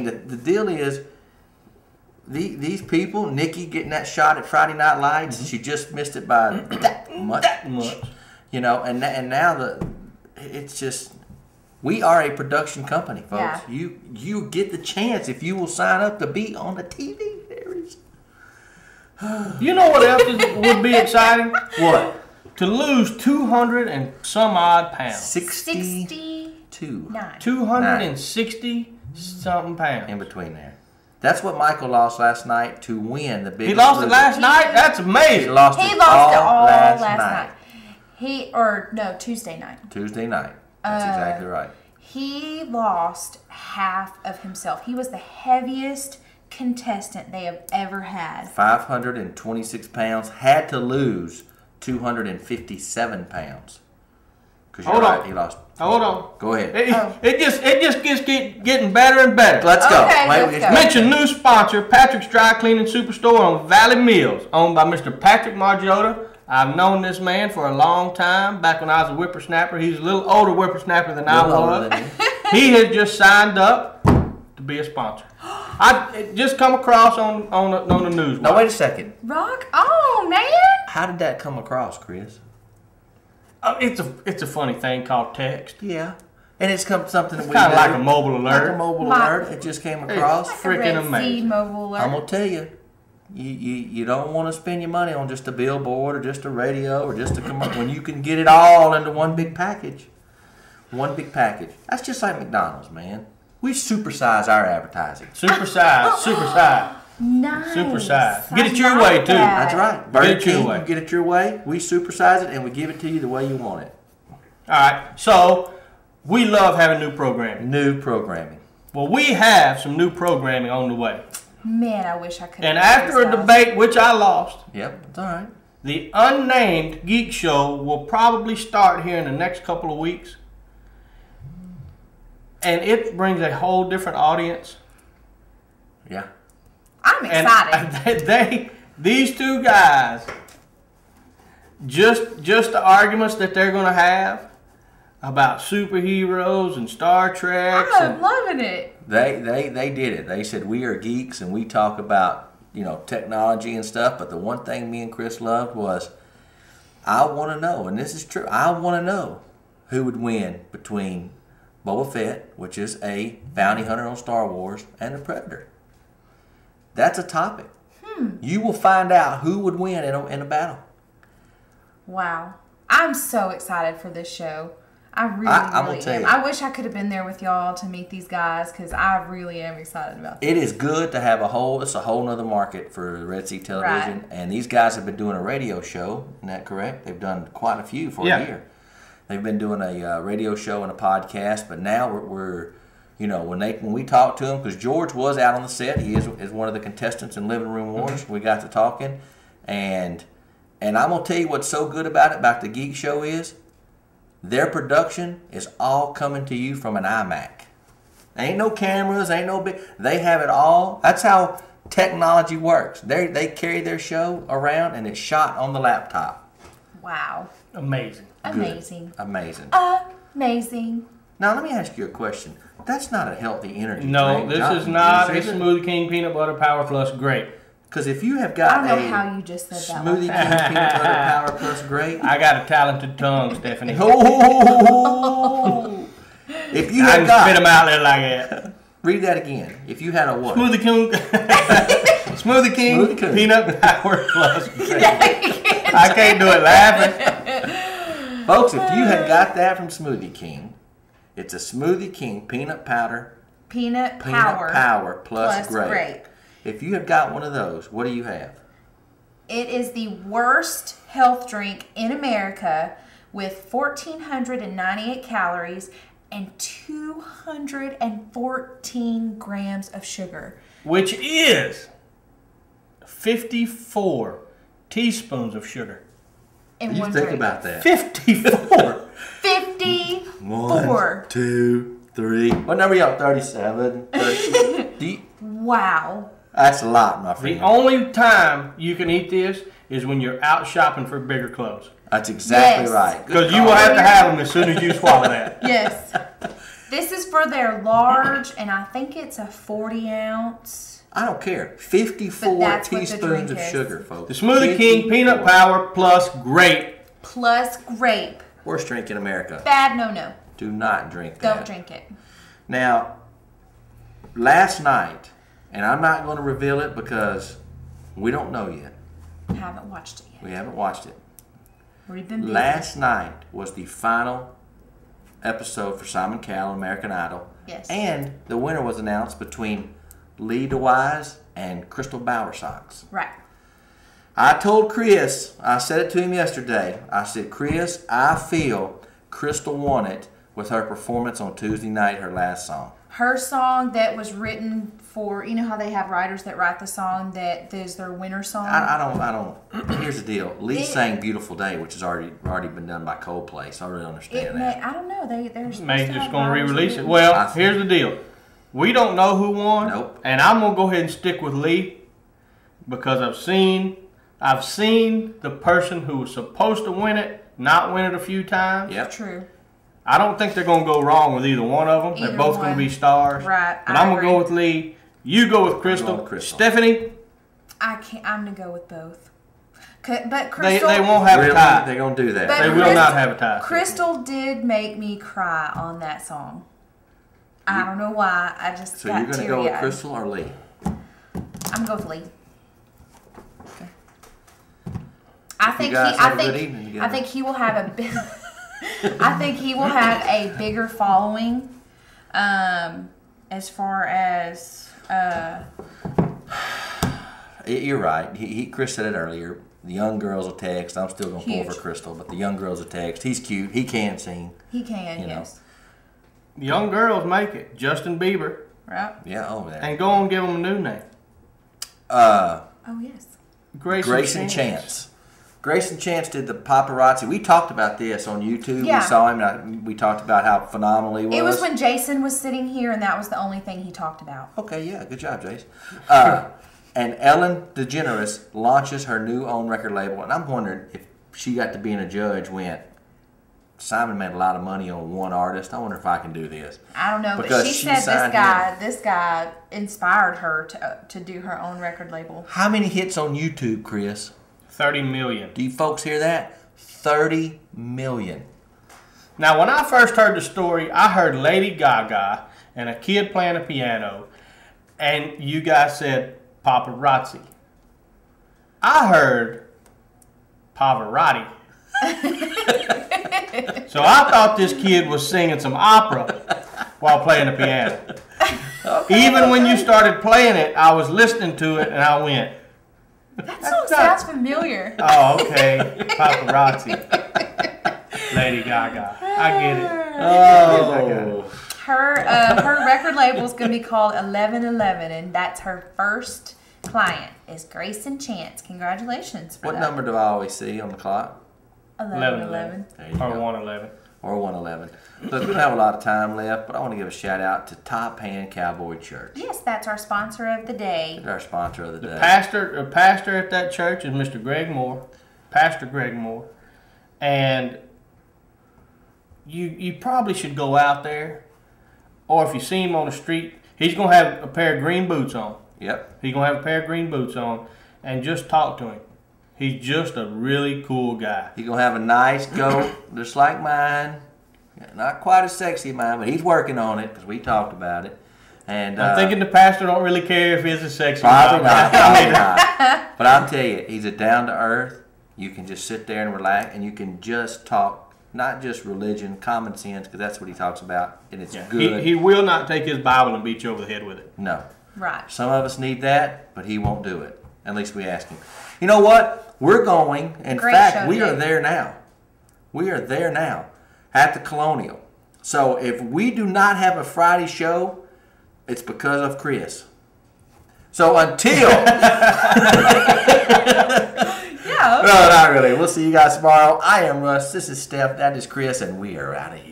The deal is, these people, Nikki getting that shot at Friday Night Lights, she just missed it by that much. You know, and now it's just, we are a production company, folks. Yeah. You get the chance if you will sign up to be on the TV. There is. You know what else would be exciting? What? To lose 200 and some odd pounds. 62. 260 something pounds. In between there. That's what Michael lost last night to win the big. He lost it last night? That's amazing. He lost it all last night. Tuesday night. Tuesday night. That's exactly right. He lost half of himself. He was the heaviest contestant they have ever had. 526 pounds. Had to lose 257 pounds. Hold on. He lost. Hold on. Go ahead. It just keeps getting better and better. Let's go. Okay, let's go. Mention new sponsor, Patrick's Dry Cleaning Superstore on Valley Mills, owned by Mr. Patrick Margiota. I've known this man for a long time. Back when I was a whippersnapper, he's a little older whippersnapper than I was. He has just signed up to be a sponsor. It just come across on the news. Now wait a second. Rock on, man. How did that come across, Chris? It's a funny thing called text. Yeah. And it's something that we kind of like a mobile alert. Like a mobile alert. It just came across. Like freaking amazing. Mobile alert. I'm gonna tell you, you don't want to spend your money on just a billboard or just a radio or just a commercial when you can get it all into one big package. One big package. That's just like McDonald's, man. We supersize our advertising. Supersize. Nice. Supersize. Get it your way, too. That's right. Get it your way. You get it your way. We supersize it, and we give it to you the way you want it. All right. So, we love having new programming. New programming. Well, we have some new programming on the way. Man, I wish I could. And after a debate, which I lost. Yep, it's all right. The Unnamed Geek Show will probably start here in the next couple of weeks. And it brings a whole different audience. Yeah. I'm excited. And these two guys, just the arguments that they're going to have about superheroes and Star Trek. I'm loving it. They did it. They said we are geeks and we talk about, technology and stuff. But the one thing me and Chris loved was, I want to know, and this is true, I want to know who would win between Boba Fett, which is a bounty hunter on Star Wars, and the Predator. That's a topic. You will find out who would win in a battle. Wow. I'm so excited for this show. I really am. I wish I could have been there with y'all to meet these guys because I really am excited about this. It is good to have it's a whole nother market for Red Sea Television. Right. And these guys have been doing a radio show. Isn't that correct? They've done quite a few for a year. They've been doing a radio show and a podcast, but now we're when we talked to him, because George was out on the set, he is one of the contestants in Living Room Wars. We got to talking, and I'm gonna tell you what's so good about the Geek Show is their production is all coming to you from an iMac. Ain't no cameras, ain't no big. They have it all. That's how technology works. They carry their show around and it's shot on the laptop. Wow. Amazing. Amazing. Amazing. Amazing. Now let me ask you a question. That's not a healthy energy drink. No, this is not a Smoothie King Peanut Butter Power Plus Great. Because if you have got I don't know how you just said that. Smoothie King Peanut Butter Power Plus Great. I got a talented tongue, Stephanie. Oh! If you I had can got, spit them out there like that. Read that again. If you had a what? Smoothie King Peanut Power Plus Great. I can't do it laughing. Folks, if you had got that from Smoothie King, it's a Smoothie King Peanut Power Plus Great. If you have got one of those, what do you have? It is the worst health drink in America with 1,498 calories and 214 grams of sugar. Which is 54 teaspoons of sugar. In you one think drink. about that. 54. 54. 1, 2, 3. What number are y'all? 37. 30. Wow. That's a lot, my friend. The only time you can eat this is when you're out shopping for bigger clothes. That's exactly right. Because you will have to have them as soon as you swallow that. Yes. This is for their large, and I think it's a 40-ounce. I don't care. 54 teaspoons of sugar, folks. The Smoothie King Peanut Power plus grape. Plus grape. Worst drink in America. Bad no. Do not drink that. Don't drink it. Now, last night, and I'm not going to reveal it because we don't know yet. Haven't watched it yet. We haven't watched it. We've been busy. Last night was the final episode for Simon Cowell, American Idol. Yes. And the winner was announced between Lee DeWise and Crystal Bowersox. Right. I told Chris, I said it to him yesterday, I said, Chris, I feel Crystal won it with her performance on Tuesday night, her last song. Her song that was written for, you know how they have writers that write the song that is their winner song? I don't, here's the deal. Lee sang Beautiful Day, which has already been done by Coldplay, so I really understand that. I don't know. They're maybe just going to re-release it. Well, here's the deal. We don't know who won. Nope. And I'm going to go ahead and stick with Lee because I've seen the person who was supposed to win it not win it a few times. Yep. True. I don't think they're going to go wrong with either one of them. They're both going to be stars. Right. But I'm going to go with Lee. You go with Crystal. Stephanie? I'm going to go with both. But Crystal... They won't have a tie. They're going to do that. They will not have a tie. Crystal did make me cry on that song. I don't know why. I just so got you're going to go with Crystal or Lee? I'm going with Lee. Okay. I think he will have a big... I think he will have a bigger following as far as... You're right. Chris said it earlier. The young girls will text. I'm still going to pull for Crystal, but the young girls will text. He's cute. He can sing. He can, yes. The young girls make it. Justin Bieber. Right. Yeah, over there. And go on and give him a new name. Oh, yes. Grayson Chance. Grayson Chance did the paparazzi. We talked about this on YouTube. Yeah. We saw him. We talked about how phenomenal he was. It was when Jason was sitting here, and that was the only thing he talked about. Okay, yeah. Good job, Jason. And Ellen DeGeneres launches her new own record label. And I'm wondering if she got to being a judge went, Simon made a lot of money on one artist. I wonder if I can do this. I don't know, because but she said this guy inspired her to do her own record label. How many hits on YouTube, Chris? 30 million. Do you folks hear that? 30 million. Now, when I first heard the story, I heard Lady Gaga and a kid playing a piano, and you guys said paparazzi. I heard Pavarotti. So I thought this kid was singing some opera while playing the piano. Okay, even when you started playing it, I was listening to it, and I went, that song sounds familiar. Oh, okay. Paparazzi. Lady Gaga. I get it. Oh. Her record label is going to be called 1111, and that's her first client is Grayson Chance. Congratulations for What number do I always see on the clock? 1111. Or 111. Or 111. Look, we don't have a lot of time left, but I want to give a shout out to Top Hand Cowboy Church. Yes, that's our sponsor of the day. That's our sponsor of the day. The pastor at that church is Mr. Greg Moore, Pastor Greg Moore, and you probably should go out there, or if you see him on the street, he's going to have a pair of green boots on. Yep. He's going to have a pair of green boots on, and just talk to him. He's just a really cool guy. He's going to have a nice goat, just like mine. Not quite as sexy as mine, but he's working on it because we talked about it. And I'm thinking the pastor don't really care if he's a sexy probably not. But I'll tell you, he's a down-to-earth. You can just sit there and relax, and you can just talk, not just religion, common sense, because that's what he talks about, and it's good. He will not take his Bible and beat you over the head with it. No. Right. Some of us need that, but he won't do it. At least we ask him. You know what? We're going. In fact, we are there now. We are there now at the Colonial. So if we do not have a Friday show, it's because of Chris. So until... Yeah. No, not really. We'll see you guys tomorrow. I am Russ. This is Steph. That is Chris, and we are out of here.